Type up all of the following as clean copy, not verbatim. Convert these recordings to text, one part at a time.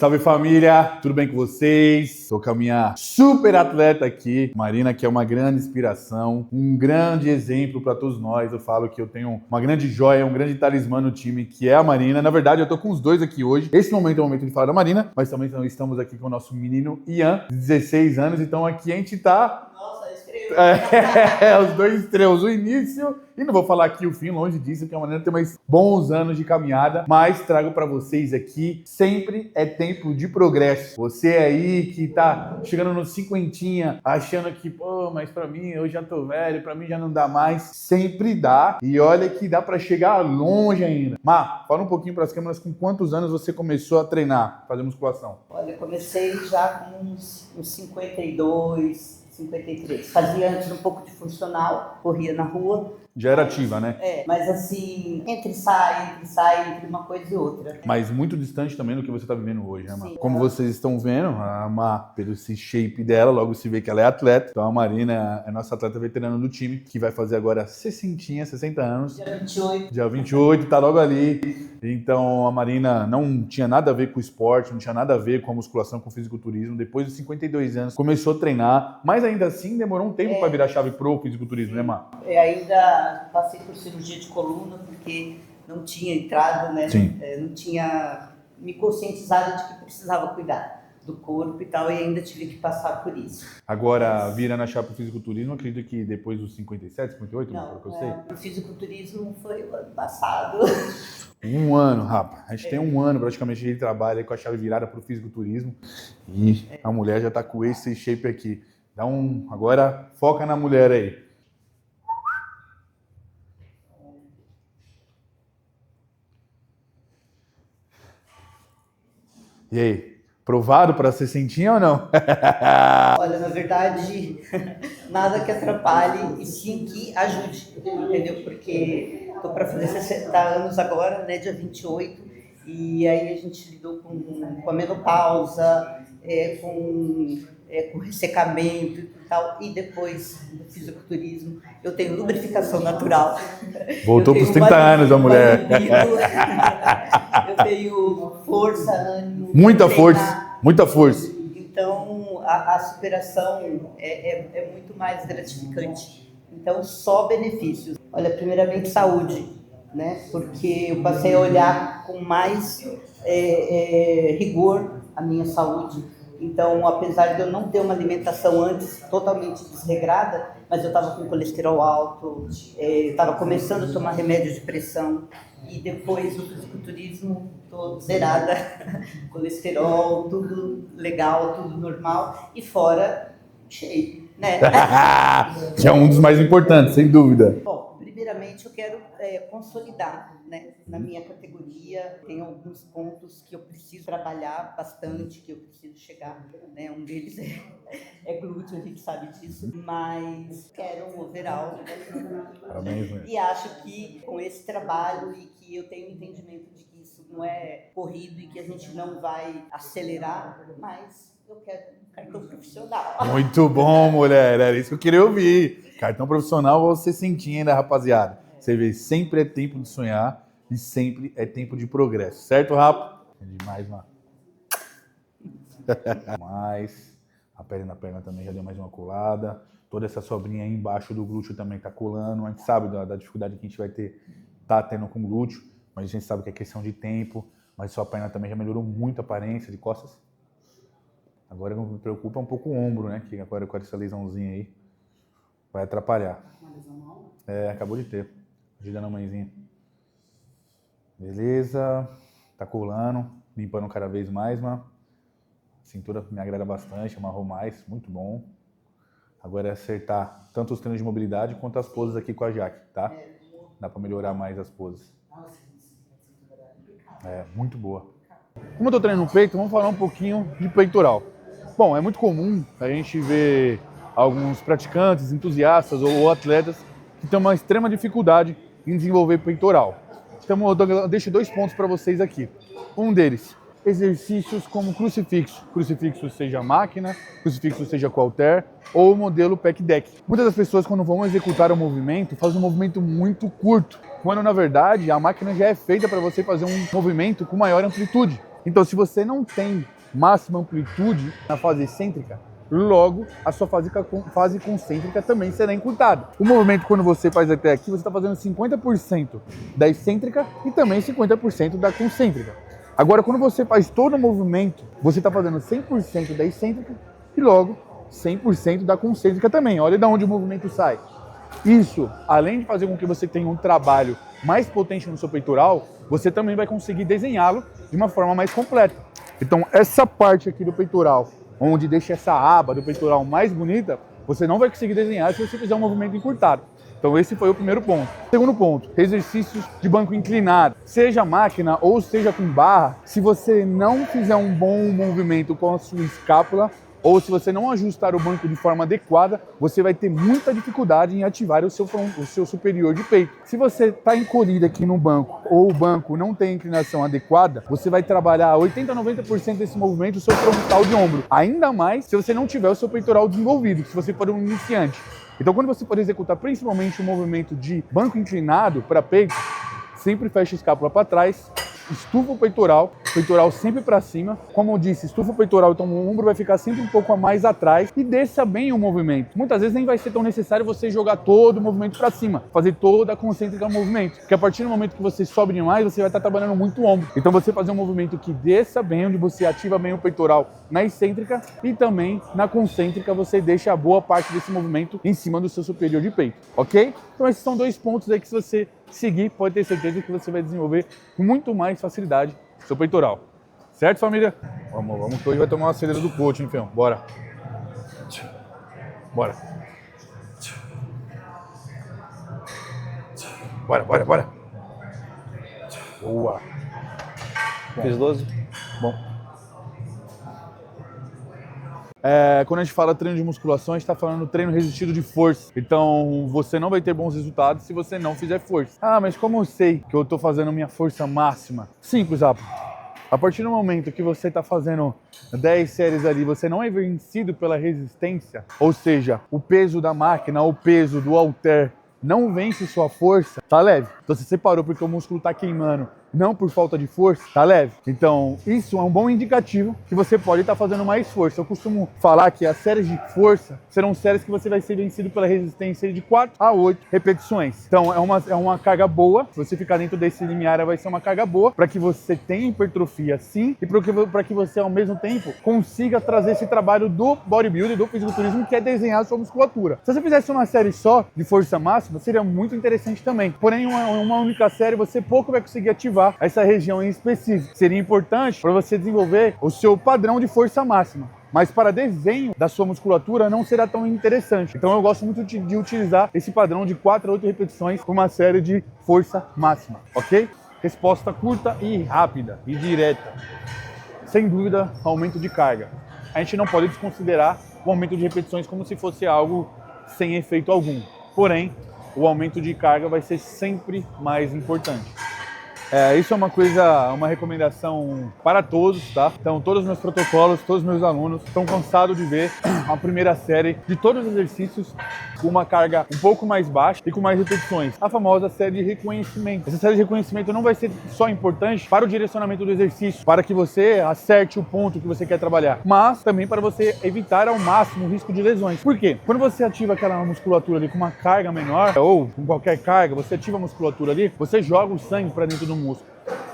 Salve família, tudo bem com vocês? Estou com a minha super atleta aqui, Marina, que é uma grande inspiração, um grande exemplo para todos nós. Eu falo que eu tenho uma grande joia, um grande talismã no time, que é a Marina. Na verdade, eu tô com os dois aqui hoje. Esse momento é o momento de falar da Marina, mas também estamos aqui com o nosso menino Ian, de 16 anos. Então aqui a gente tá... Nossa, estreou. Os dois estrelas, o início, e não vou falar aqui o fim, longe disso, porque a Marina tem mais bons anos de caminhada, mas trago para vocês aqui, sempre é tempo de progresso. Você aí que tá chegando no cinquentinha, achando que, pô, mas para mim, eu já tô velho, para mim já não dá mais, sempre dá, e olha que dá para chegar longe ainda. Má, fala um pouquinho para as câmeras, com quantos anos você começou a treinar, fazer musculação? Olha, eu comecei já com uns 52, 53. Fazia antes um pouco de funcional, corria na rua. Já era ativa, né? Mas assim, entre sai, entre uma coisa e outra. Mas muito distante também do que você está vivendo hoje, né, Má? Sim. Como vocês estão vendo, a Má, pelo esse shape dela, logo se vê que ela é atleta. Então a Marina é nossa atleta veterana do time, que vai fazer agora 60 anos. Dia 28. Dia 28, tá logo ali. Então a Marina não tinha nada a ver com o esporte, não tinha nada a ver com a musculação, com o fisiculturismo. Depois dos 52 anos, começou a treinar, mas ainda assim demorou um tempo para virar chave pro fisiculturismo, né, Má? Ainda passei por cirurgia de coluna, porque não tinha entrado, né? Sim. Não tinha me conscientizado de que precisava cuidar do corpo e tal, e ainda tive que passar por isso. Agora, vira na chave pro fisiculturismo, acredito que depois dos 57, 58, Não, que eu sei. o fisiculturismo foi o ano passado. Um ano, rapaz. A gente tem um ano praticamente de trabalho aí com a chave virada pro fisiculturismo. E a mulher já tá com esse shape aqui. Agora foca na mulher aí. E aí, provado para ser sentinha ou não? Olha, na verdade, nada que atrapalhe e sim que ajude, entendeu? Porque tô para fazer 60 anos agora, né, dia 28, e aí a gente lidou com a menopausa, com ressecamento e tal, e depois do fisiculturismo eu tenho lubrificação natural. Voltou para os 30 anos a mulher. Eu tenho força, ânimo. Muita força, muita força. Então, a superação é muito mais gratificante. Então, só benefícios. Olha, primeiramente, saúde, né? Porque eu passei a olhar com mais rigor a minha saúde. Então, apesar de eu não ter uma alimentação antes totalmente desregrada, mas eu estava com colesterol alto, estava começando a tomar remédio de pressão, e depois do fisiculturismo estou zerada, colesterol, tudo legal, tudo normal, e fora shape, né? Que é um dos mais importantes, sem dúvida. Bom, primeiramente eu quero consolidar, né? Na minha categoria tem alguns pontos que eu preciso trabalhar bastante, que eu preciso chegar, né? Um deles é glúteo, a gente sabe disso, mas quero um overall, né? Parabéns, né? E acho que com esse trabalho e que eu tenho entendimento de que isso não é corrido e que a gente não vai acelerar, mas eu quero um cartão profissional. Muito bom, mulher. Era isso que eu queria ouvir. Cartão profissional, você sentia ainda, rapaziada. Você vê, sempre é tempo de sonhar e sempre é tempo de progresso. Certo, Rafa? É demais, mano. Mais. A perna na perna também já deu mais uma colada. Toda essa sobrinha aí embaixo do glúteo também tá colando. A gente sabe da dificuldade que a gente vai ter, tá tendo com o glúteo, mas a gente sabe que é questão de tempo. Mas sua perna também já melhorou muito a aparência de costas. Agora não me preocupa um pouco o ombro, né? Que agora com essa lesãozinha aí vai atrapalhar. Uma lesão mal? Acabou de ter. Ajuda na mãezinha. Beleza. Tá colando, limpando cada vez mais, mano. A cintura me agrada bastante, amarrou mais, muito bom. Agora é acertar tanto os treinos de mobilidade quanto as poses aqui com a Jaque, tá? Dá pra melhorar mais as poses. Muito boa. Como eu tô treinando no peito, vamos falar um pouquinho de peitoral. Bom, é muito comum a gente ver alguns praticantes, entusiastas ou atletas que têm uma extrema dificuldade em desenvolver peitoral. Então eu deixo 2 pontos para vocês aqui. Um deles, exercícios como crucifixo. Crucifixo seja máquina, crucifixo seja com halter ou o modelo pec deck. Muitas das pessoas, quando vão executar o movimento, fazem um movimento muito curto, quando na verdade a máquina já é feita para você fazer um movimento com maior amplitude. Então, se você não tem máxima amplitude na fase excêntrica, logo a sua fase concêntrica também será encurtada. O movimento, quando você faz até aqui, você está fazendo 50% da excêntrica e também 50% da concêntrica. Agora, quando você faz todo o movimento, você está fazendo 100% da excêntrica e logo 100% da concêntrica também. Olha de onde o movimento sai. Isso, além de fazer com que você tenha um trabalho mais potente no seu peitoral, você também vai conseguir desenhá-lo de uma forma mais completa. Então, essa parte aqui do peitoral, onde deixa essa aba do peitoral mais bonita, você não vai conseguir desenhar se você fizer um movimento encurtado. Então esse foi o primeiro ponto. Segundo ponto, exercícios de banco inclinado. Seja máquina ou seja com barra, se você não fizer um bom movimento com a sua escápula, ou se você não ajustar o banco de forma adequada, você vai ter muita dificuldade em ativar o seu superior de peito. Se você está encolhido aqui no banco, ou o banco não tem inclinação adequada, você vai trabalhar 80% a 90% desse movimento, o seu frontal de ombro. Ainda mais se você não tiver o seu peitoral desenvolvido, se você for um iniciante. Então, quando você for executar principalmente o movimento de banco inclinado para peito, sempre fecha a escápula para trás, estufa o peitoral sempre para cima. Como eu disse, estufa o peitoral, então o ombro vai ficar sempre um pouco a mais atrás e desça bem o movimento. Muitas vezes nem vai ser tão necessário você jogar todo o movimento para cima, fazer toda a concêntrica no movimento, porque a partir do momento que você sobe demais, você vai estar trabalhando muito o ombro. Então você fazer um movimento que desça bem, onde você ativa bem o peitoral na excêntrica e também na concêntrica, você deixa a boa parte desse movimento em cima do seu superior de peito, ok? Então esses são dois pontos aí que, se você seguir, pode ter certeza que você vai desenvolver com muito mais facilidade seu peitoral. Certo, família? Vamos que hoje vai tomar uma celeira do coach, hein, fião? Bora. Bora. Bora. Boa. Fiz 12? Bom. Quando a gente fala treino de musculação, a gente está falando treino resistido de força. Então, você não vai ter bons resultados se você não fizer força. Ah, mas como eu sei que eu estou fazendo minha força máxima? Simples, rapaz. A partir do momento que você está fazendo 10 séries ali, você não é vencido pela resistência, ou seja, o peso da máquina, o peso do halter não vence sua força, tá leve. Então, se você parou porque o músculo está queimando, não por falta de força, tá leve. Então, isso é um bom indicativo que você pode estar fazendo mais força. Eu costumo falar que as séries de força serão séries que você vai ser vencido pela resistência de 4 a 8 repetições. Então, é uma carga boa. Se você ficar dentro desse limiar, vai ser uma carga boa para que você tenha hipertrofia, sim, e para que você, ao mesmo tempo, consiga trazer esse trabalho do bodybuilding, do fisiculturismo, que é desenhar a sua musculatura. Se você fizesse uma série só de força máxima, seria muito interessante também. Porém, uma única série, você pouco vai conseguir ativar essa região em específico. Seria importante para você desenvolver o seu padrão de força máxima. Mas para desenho da sua musculatura não será tão interessante. Então eu gosto muito de utilizar esse padrão de 4 a 8 repetições por uma série de força máxima, ok? Resposta curta e rápida e direta. Sem dúvida, aumento de carga. A gente não pode desconsiderar o aumento de repetições como se fosse algo sem efeito algum. Porém, o aumento de carga vai ser sempre mais importante. Isso é uma recomendação para todos, tá? Então, todos os meus protocolos, todos os meus alunos estão cansados de ver a primeira série de todos os exercícios com uma carga um pouco mais baixa e com mais repetições. A famosa série de reconhecimento. Essa série de reconhecimento não vai ser só importante para o direcionamento do exercício, para que você acerte o ponto que você quer trabalhar, mas também para você evitar ao máximo o risco de lesões. Por quê? Quando você ativa aquela musculatura ali com uma carga menor, ou com qualquer carga, você ativa a musculatura ali, você joga o sangue para dentro do músculo.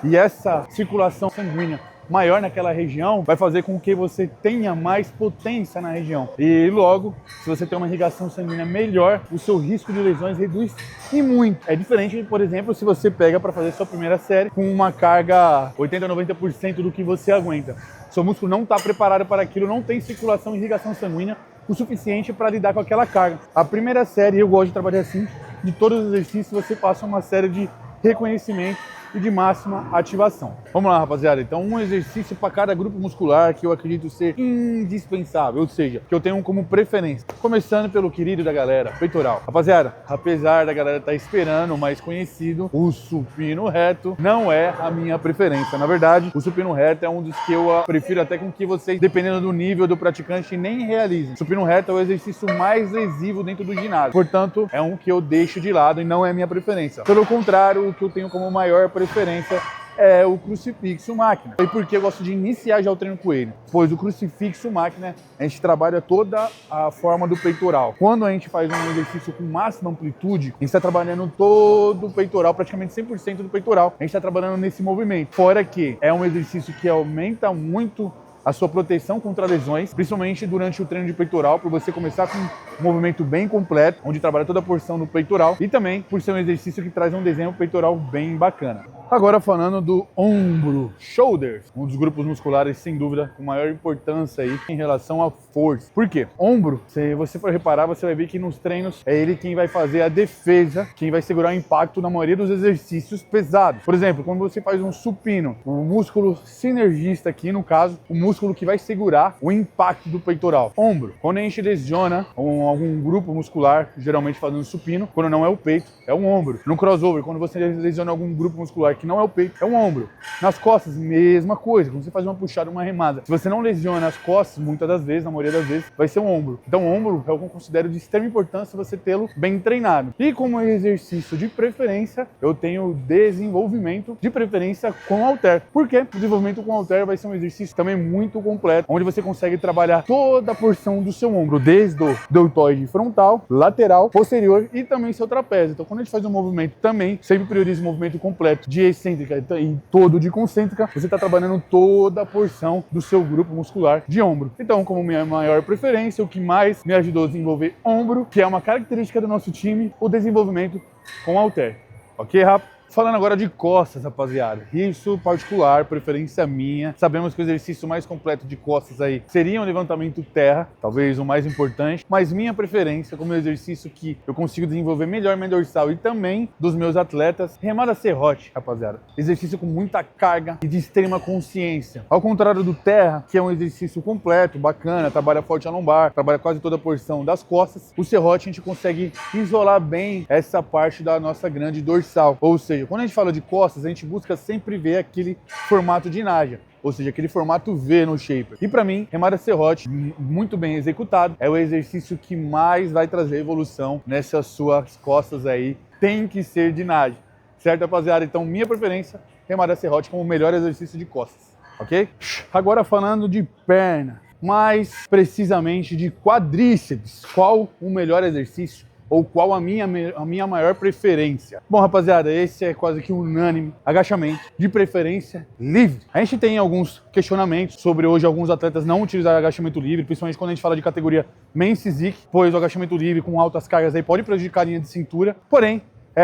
E essa circulação sanguínea maior naquela região vai fazer com que você tenha mais potência na região. E logo, se você tem uma irrigação sanguínea melhor, o seu risco de lesões reduz e muito. É diferente, por exemplo, se você pega para fazer sua primeira série com uma carga 80% a 90% do que você aguenta. Seu músculo não está preparado para aquilo, não tem circulação e irrigação sanguínea o suficiente para lidar com aquela carga. A primeira série, eu gosto de trabalhar assim, de todos os exercícios você passa uma série de reconhecimento e de máxima ativação. Vamos lá, rapaziada. Então, um exercício para cada grupo muscular que eu acredito ser indispensável, ou seja, que eu tenho como preferência. Começando pelo querido da galera, peitoral. Rapaziada, apesar da galera estar esperando o mais conhecido, o supino reto não é a minha preferência. Na verdade, o supino reto é um dos que eu prefiro até com que vocês, dependendo do nível do praticante, nem realizem. O supino reto é o exercício mais lesivo dentro do ginásio. Portanto, é um que eu deixo de lado e não é a minha preferência. Pelo contrário, o que eu tenho como maior preferência é o crucifixo máquina. E por que eu gosto de iniciar já o treino com ele? Pois o crucifixo máquina, a gente trabalha toda a forma do peitoral. Quando a gente faz um exercício com máxima amplitude, a gente está trabalhando todo o peitoral, praticamente 100% do peitoral. A gente está trabalhando nesse movimento. Fora que é um exercício que aumenta muito a sua proteção contra lesões, principalmente durante o treino de peitoral, por você começar com um movimento bem completo, onde trabalha toda a porção do peitoral, e também por ser um exercício que traz um desenho peitoral bem bacana. Agora falando do ombro, shoulders, um dos grupos musculares, sem dúvida, com maior importância aí em relação à força. Por quê? Ombro, se você for reparar, você vai ver que nos treinos é ele quem vai fazer a defesa, quem vai segurar o impacto na maioria dos exercícios pesados. Por exemplo, quando você faz um supino, o músculo sinergista aqui, no caso, o músculo que vai segurar o impacto do peitoral. Ombro, quando a gente lesiona algum grupo muscular, geralmente fazendo supino, quando não é o peito, é o ombro. No crossover, quando você lesiona algum grupo muscular que não é o peito, é o ombro. Nas costas, mesma coisa. Quando você faz uma puxada, uma remada, se você não lesiona as costas, muitas das vezes, na maioria das vezes, vai ser o ombro. Então, o ombro é o que eu considero de extrema importância você tê-lo bem treinado. E como exercício de preferência, eu tenho desenvolvimento de preferência com halter. Por quê? O desenvolvimento com halter vai ser um exercício também muito completo, onde você consegue trabalhar toda a porção do seu ombro, desde o deltoide frontal, lateral, posterior e também seu trapézio. Então, quando a gente faz um movimento também, sempre prioriza o movimento completo de excêntrica e todo de concêntrica, você está trabalhando toda a porção do seu grupo muscular de ombro. Então, como minha maior preferência, o que mais me ajudou a desenvolver ombro, que é uma característica do nosso time, o desenvolvimento com halter. Ok, Rafa? Falando agora de costas, rapaziada. Isso particular, preferência minha. Sabemos que o exercício mais completo de costas aí seria um levantamento terra, talvez o mais importante, mas minha preferência como exercício que eu consigo desenvolver melhor minha dorsal e também dos meus atletas, remada serrote, rapaziada. Exercício com muita carga e de extrema consciência. Ao contrário do terra, que é um exercício completo, bacana, trabalha forte a lombar, trabalha quase toda a porção das costas, o serrote a gente consegue isolar bem essa parte da nossa grande dorsal, ou seja, quando a gente fala de costas, a gente busca sempre ver aquele formato de Naja, ou seja, aquele formato V no shaper. E para mim, remada serrote, muito bem executado, é o exercício que mais vai trazer evolução nessas suas costas aí. Tem que ser de Naja, certo, rapaziada? Então, minha preferência, remada serrote como o melhor exercício de costas, ok? Agora falando de perna, mais precisamente de quadríceps, qual o melhor exercício? Ou qual a minha maior preferência? Bom, rapaziada, esse é quase que unânime. Agachamento, de preferência, livre. A gente tem alguns questionamentos sobre hoje alguns atletas não utilizar agachamento livre, principalmente quando a gente fala de categoria Men's Physique, pois o agachamento livre com altas cargas aí pode prejudicar a linha de cintura. Porém,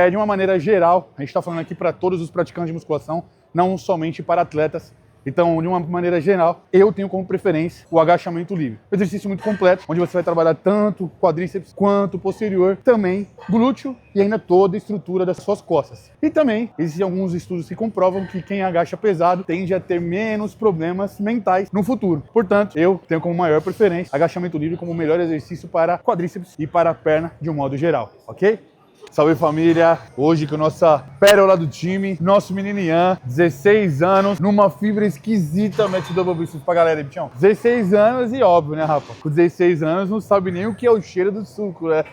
de uma maneira geral, a gente está falando aqui para todos os praticantes de musculação, não somente para atletas. Então, de uma maneira geral, eu tenho como preferência o agachamento livre. Um exercício muito completo, onde você vai trabalhar tanto quadríceps quanto posterior, também glúteo e ainda toda a estrutura das suas costas. E também, existem alguns estudos que comprovam que quem agacha pesado tende a ter menos problemas mentais no futuro. Portanto, eu tenho como maior preferência agachamento livre como o melhor exercício para quadríceps e para a perna de um modo geral, ok? Salve família, hoje com a nossa pérola do time, nosso menino Ian, 16 anos, numa fibra esquisita, mete double bíceps pra galera aí, bichão. 16 anos e óbvio, né, Rafa? Com 16 anos não sabe nem o que é o cheiro do suco, né?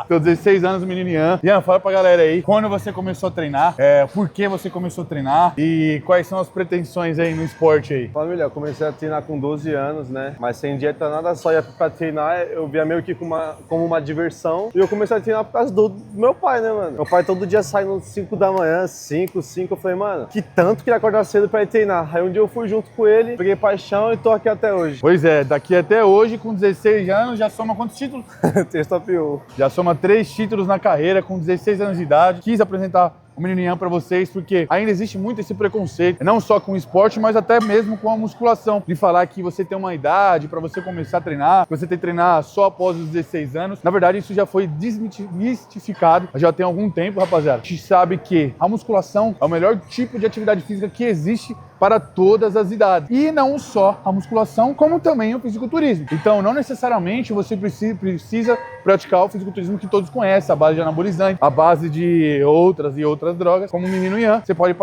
Então, 16 anos, o menino Ian. Ian, fala pra galera aí, quando você começou a treinar, por que você começou a treinar e quais são as pretensões aí no esporte aí? Família, eu comecei a treinar com 12 anos, né? Mas sem dieta nada, só ia pra treinar, eu via meio que como uma diversão. E eu comecei a treinar por causa do meu pai, né, mano? Meu pai todo dia saindo 5 da manhã, 5, eu falei, mano, que tanto que ele acordar cedo pra ir treinar. Aí um dia eu fui junto com ele, peguei paixão e tô aqui até hoje. Pois é, daqui até hoje, com 16 anos, já soma quantos títulos? Tem top 1. Já soma 3 títulos na carreira, com 16 anos de idade. Quis apresentar o menino Ian para vocês, porque ainda existe muito esse preconceito, não só com o esporte, mas até mesmo com a musculação, de falar que você tem uma idade para você começar a treinar, que você tem que treinar só após os 16 anos. Na verdade, isso já foi desmistificado, já tem algum tempo, rapaziada. A gente sabe que a musculação é o melhor tipo de atividade física que existe para todas as idades. E não só a musculação, como também o fisiculturismo. Então, não necessariamente você precisa praticar o fisiculturismo que todos conhecem, a base de anabolizante, a base de outras drogas, como o menino Ian. Você pode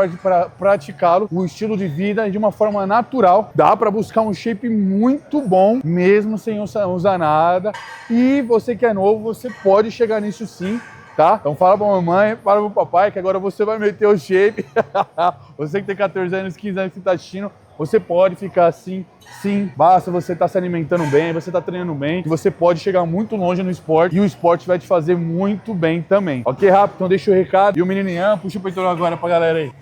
praticá-lo, o estilo de vida de uma forma natural. Dá para buscar um shape muito bom, mesmo sem usar nada. E você que é novo, você pode chegar nisso sim, tá? Então fala pra mamãe, fala pro papai que agora você vai meter o shape. Você que tem 14 anos, 15 anos que tá assistindo, você pode ficar assim, sim, basta você estar se alimentando bem, você tá treinando bem, que você pode chegar muito longe no esporte e o esporte vai te fazer muito bem também. Ok, rápido? Então deixa o recado. E o menino Ian, puxa o peitoral agora pra galera aí.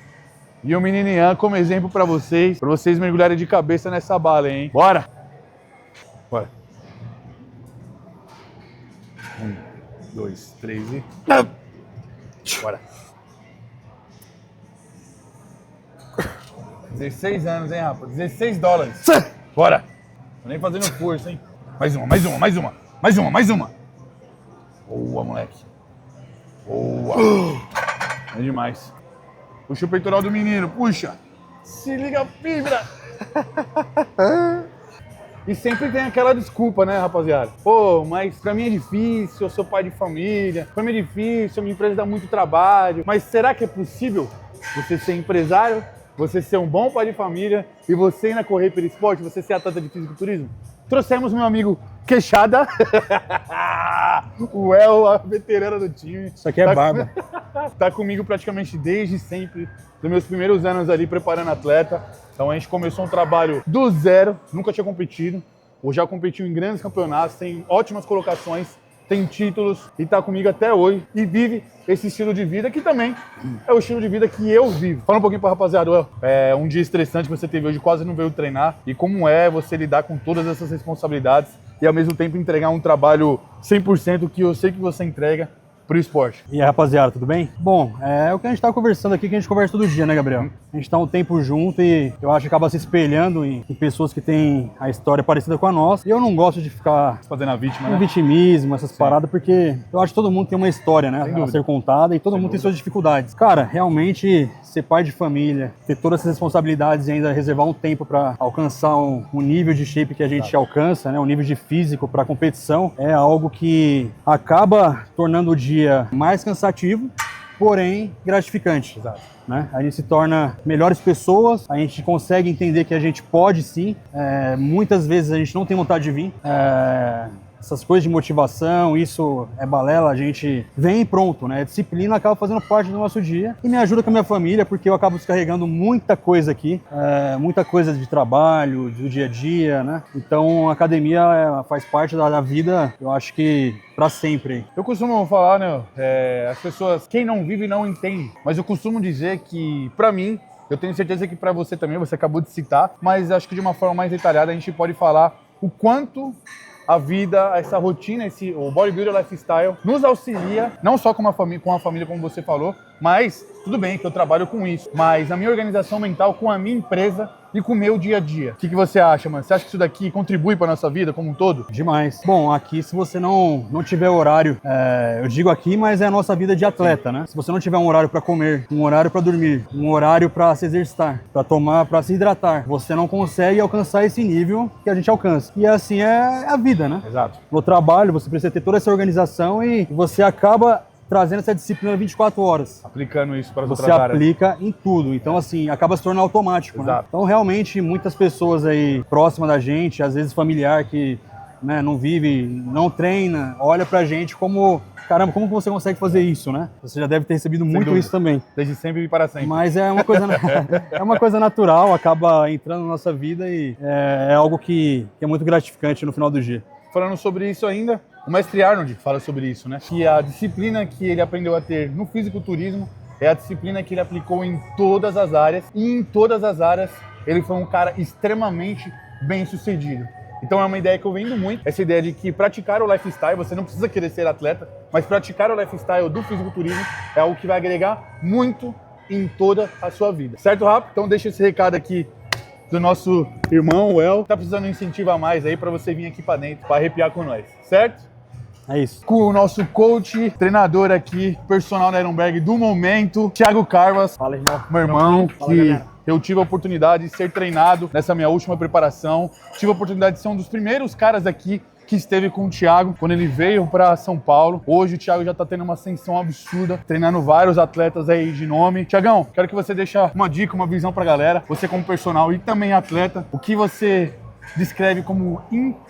E o menino Ian como exemplo pra vocês mergulharem de cabeça nessa bala, hein? Bora! Bora. 1, 2, 3 e... Bora. 16 anos, hein, rapaz? 16 dólares. Bora. Tô nem fazendo força, hein? Mais uma. Boa, moleque. Boa. É demais. Puxa o peitoral do menino, puxa. Se liga a fibra. E sempre tem aquela desculpa, né, rapaziada? Pô, mas pra mim é difícil, eu sou pai de família, pra mim é difícil, a minha empresa dá muito trabalho. Mas será que é possível você ser empresário, você ser um bom pai de família e você ainda correr pelo esporte, você ser atleta de fisiculturismo? Trouxemos meu amigo Queixada, o El, a veterana do time. Isso aqui é barba. Tá comigo praticamente desde sempre, dos meus primeiros anos ali preparando atleta. Então a gente começou um trabalho do zero, nunca tinha competido, ou já competiu em grandes campeonatos, tem ótimas colocações, tem títulos e tá comigo até hoje e vive esse estilo de vida que também é o estilo de vida que eu vivo. Fala um pouquinho pra rapaziada, El, é um dia estressante que você teve hoje, quase não veio treinar, e como é você lidar com todas essas responsabilidades e ao mesmo tempo entregar um trabalho 100% que eu sei que você entrega pro esporte. E aí, rapaziada, tudo bem? Bom, é o que a gente tá conversando aqui, que a gente conversa todo dia, né, Gabriel? A gente tá um tempo junto e eu acho que acaba se espelhando em pessoas que têm a história parecida com a nossa. E eu não gosto de ficar Fazendo a vítima, um né? vitimismo, essas paradas, porque eu acho que todo mundo tem uma história, né, a ser contada e todo mundo tem suas dificuldades. Cara, realmente, ser pai de família, ter todas essas responsabilidades e ainda reservar um tempo pra alcançar um nível de shape que a gente alcança, né, um nível de físico pra competição, é algo que acaba tornando o dia mais cansativo, porém gratificante. Exato. Né? A gente se torna melhores pessoas, a gente consegue entender que a gente pode sim, muitas vezes a gente não tem vontade de vir, essas coisas de motivação, isso é balela, a gente vem pronto, né? A disciplina acaba fazendo parte do nosso dia e me ajuda com a minha família, porque eu acabo descarregando muita coisa aqui, muita coisa de trabalho, do dia a dia, né? Então a academia faz parte da vida, eu acho que pra sempre. Eu costumo falar, né, as pessoas, quem não vive não entende, mas eu costumo dizer que, pra mim, eu tenho certeza que pra você também, você acabou de citar, mas acho que de uma forma mais detalhada a gente pode falar o quanto a vida, essa rotina, o bodybuilder lifestyle nos auxilia, não só com a família, como você falou, mas tudo bem que eu trabalho com isso, mas a minha organização mental com a minha empresa e com o meu dia a dia. O que você acha, mano? Você acha que isso daqui contribui para nossa vida como um todo? Demais. Bom, aqui se você não tiver horário, eu digo aqui, mas é a nossa vida de atleta, né? Se você não tiver um horário para comer, um horário para dormir, um horário para se exercitar, para tomar, para se hidratar, você não consegue alcançar esse nível que a gente alcança. E assim é a vida, né? Exato. No trabalho, você precisa ter toda essa organização e você acaba trazendo essa disciplina 24 horas. Aplicando isso para as outras Você áreas. aplica em tudo. Então, assim, acaba se tornando automático, né? Então, realmente, muitas pessoas aí próximas da gente, às vezes familiar que, né, não vive, não treina, olha pra gente como, caramba, como você consegue fazer isso, né? Você já deve ter recebido muito dúvida. isso também. Desde sempre e para sempre. Mas é uma coisa, é uma coisa natural, acaba entrando na nossa vida e é algo que é muito gratificante no final do dia. Falando sobre isso ainda, o mestre Arnold fala sobre isso, né? Que a disciplina que ele aprendeu a ter no fisiculturismo é a disciplina que ele aplicou em todas as áreas. E em todas as áreas ele foi um cara extremamente bem sucedido. Então é uma ideia que eu vendo muito, essa ideia de que praticar o lifestyle, você não precisa querer ser atleta, mas praticar o lifestyle do fisiculturismo é algo que vai agregar muito em toda a sua vida. Certo, Rafa? Então deixa esse recado aqui do nosso irmão, o El. Tá precisando de incentivo a mais aí pra você vir aqui pra dentro, pra arrepiar com nós, certo? É isso. Com o nosso coach, treinador aqui, personal da Ironberg do momento, Thiago Carvas. Fala, irmão. Meu irmão, Fala, que galera. eu tive a oportunidade de ser treinado nessa minha última preparação. Tive a oportunidade de ser um dos primeiros caras aqui que esteve com o Thiago quando ele veio para São Paulo. Hoje o Thiago já tá tendo uma ascensão absurda, treinando vários atletas aí de nome. Thiagão, quero que você deixe uma dica, uma visão pra galera. Você como personal e também atleta, o que você descreve como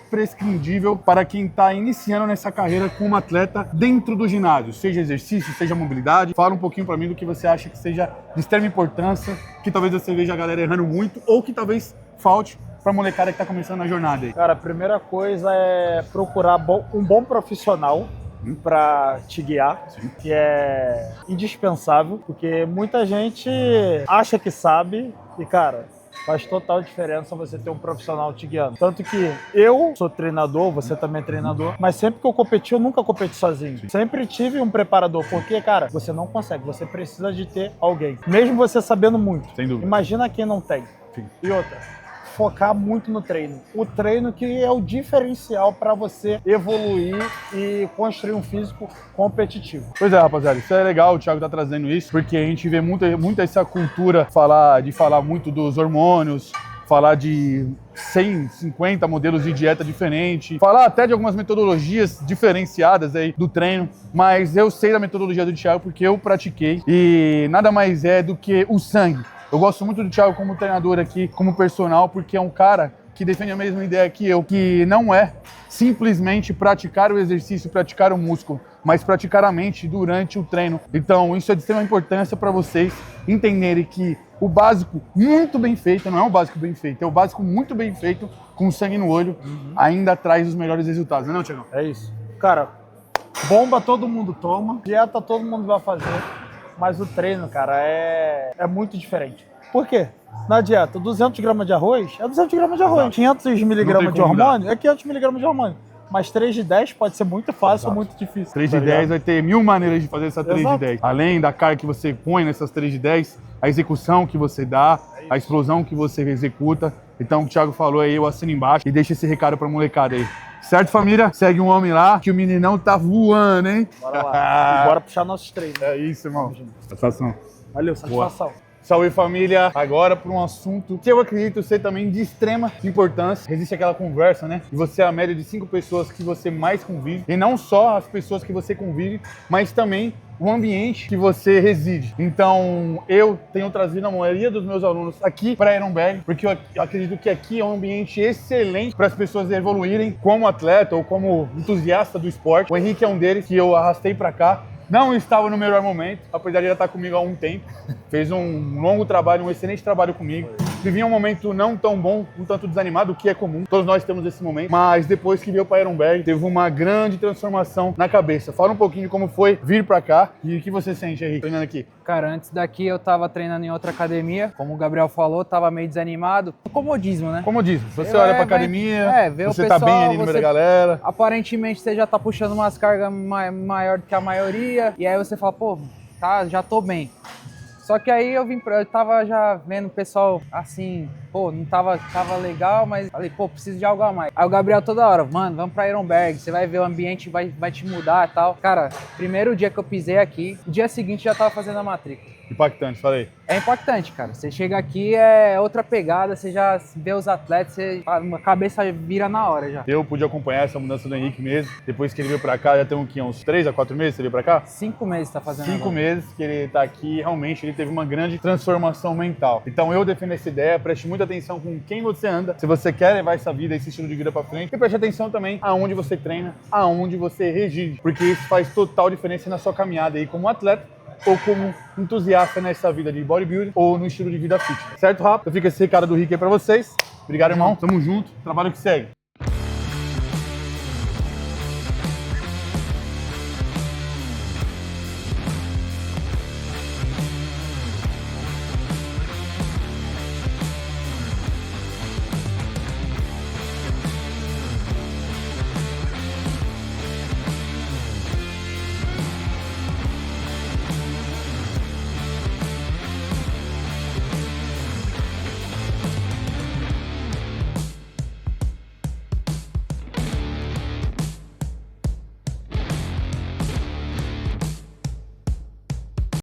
imprescindível para quem está iniciando nessa carreira como atleta dentro do ginásio? Seja exercício, seja mobilidade. Fala um pouquinho para mim do que você acha que seja de extrema importância, que talvez você veja a galera errando muito ou que talvez falte para a molecada que está começando a jornada aí. Cara, a primeira coisa é procurar um bom profissional para te guiar, que é indispensável, porque muita gente acha que sabe e, cara, faz total diferença você ter um profissional te guiando. Tanto que eu sou treinador, você também é treinador, mas sempre que eu competi, eu nunca competi sozinho. Sempre tive um preparador, porque, cara, você não consegue, você precisa de ter alguém. Mesmo você sabendo muito. Sem dúvida. Imagina quem não tem. Sim. E outra, focar muito no treino. O treino que é o diferencial para você evoluir e construir um físico competitivo. Pois é, rapaziada, isso é legal, o Thiago tá trazendo isso, porque a gente vê muito essa cultura de falar muito dos hormônios, falar de 150 modelos de dieta diferente, falar até de algumas metodologias diferenciadas aí do treino, mas eu sei da metodologia do Thiago porque eu pratiquei e nada mais é do que o sangue. Eu gosto muito do Thiago como treinador aqui, como personal, porque é um cara que defende a mesma ideia que eu, que não é simplesmente praticar o exercício, praticar o músculo, mas praticar a mente durante o treino. Então, isso é de extrema importância para vocês entenderem que o básico muito bem feito, não é o básico bem feito, é o básico muito bem feito, com sangue no olho, ainda traz os melhores resultados, não é, Thiago? É isso. Cara, bomba todo mundo toma, dieta todo mundo vai fazer, mas o treino, cara, é muito diferente. Por quê? Na dieta, 200 gramas de arroz é 200 gramas de arroz. 500 miligramas de hormônio é 500 miligramas de hormônio. Mas 3 de 10 pode ser muito fácil ou muito difícil. 3 de 10 vai ter 1000 maneiras de fazer essa 3 de Exato. 10. Além da carga que você põe nessas 3 de 10, a execução que você dá, a explosão que você executa. Então, o que o Thiago falou aí, eu assino embaixo e deixa esse recado pra molecada aí. Certo, família? Segue um homem lá, que o meninão tá voando, hein? Bora lá. E bora puxar nossos treinos. É isso, irmão. Satisfação. Valeu, satisfação. Salve, família! Agora para um assunto que eu acredito ser também de extrema importância. Existe aquela conversa, né? E você é a média de 5 pessoas que você mais convive. E não só as pessoas que você convive, mas também o ambiente que você reside. Então, eu tenho trazido a maioria dos meus alunos aqui para Ironberg, porque eu acredito que aqui é um ambiente excelente para as pessoas evoluírem como atleta ou como entusiasta do esporte. O Henrique é um deles que eu arrastei para cá. Não estava no melhor momento, apesar de já estar comigo há um tempo. Fez um longo trabalho, um excelente trabalho comigo. Vivia um momento não tão bom, um tanto desanimado, o que é comum. Todos nós temos esse momento. Mas depois que veio para Ironberg, teve uma grande transformação na cabeça. Fala um pouquinho de como foi vir para cá e o que você sente, Henrique, treinando aqui. Cara, antes daqui eu tava treinando em outra academia. Como o Gabriel falou, tava meio desanimado. Comodismo, né? Comodismo. Você olha pra academia, vê o você pessoal, tá bem ali no meio da galera. Aparentemente você já tá puxando umas cargas maior do que a maioria. E aí você fala, pô, tá, já tô bem. Só que aí eu tava já vendo o pessoal assim, pô, não tava legal, mas falei, pô, preciso de algo a mais. Aí o Gabriel toda hora, mano, vamos pra Ironberg, você vai ver o ambiente, vai te mudar e tal. Cara, primeiro dia que eu pisei aqui, no dia seguinte já tava fazendo a matrícula. Impactante, falei. É impactante, cara. Você chega aqui, é outra pegada, você já vê os atletas, a cabeça vira na hora já. Eu pude acompanhar essa mudança do Henrique mesmo. Depois que ele veio pra cá, já tem uns 3 a 4 meses que ele veio pra cá? 5 meses tá fazendo 5 agora. meses que ele tá aqui, realmente ele teve uma grande transformação mental. Então eu defendo essa ideia, preste muita atenção com quem você anda, se você quer levar essa vida, esse estilo de vida pra frente, e preste atenção também aonde você treina, aonde você reside, porque isso faz total diferença na sua caminhada aí como atleta ou como entusiasta nessa vida de bodybuilding ou no estilo de vida fit. Certo, Rafa? Então fica esse recado do Rick aí pra vocês. Obrigado, irmão. Tamo junto. Trabalho que segue.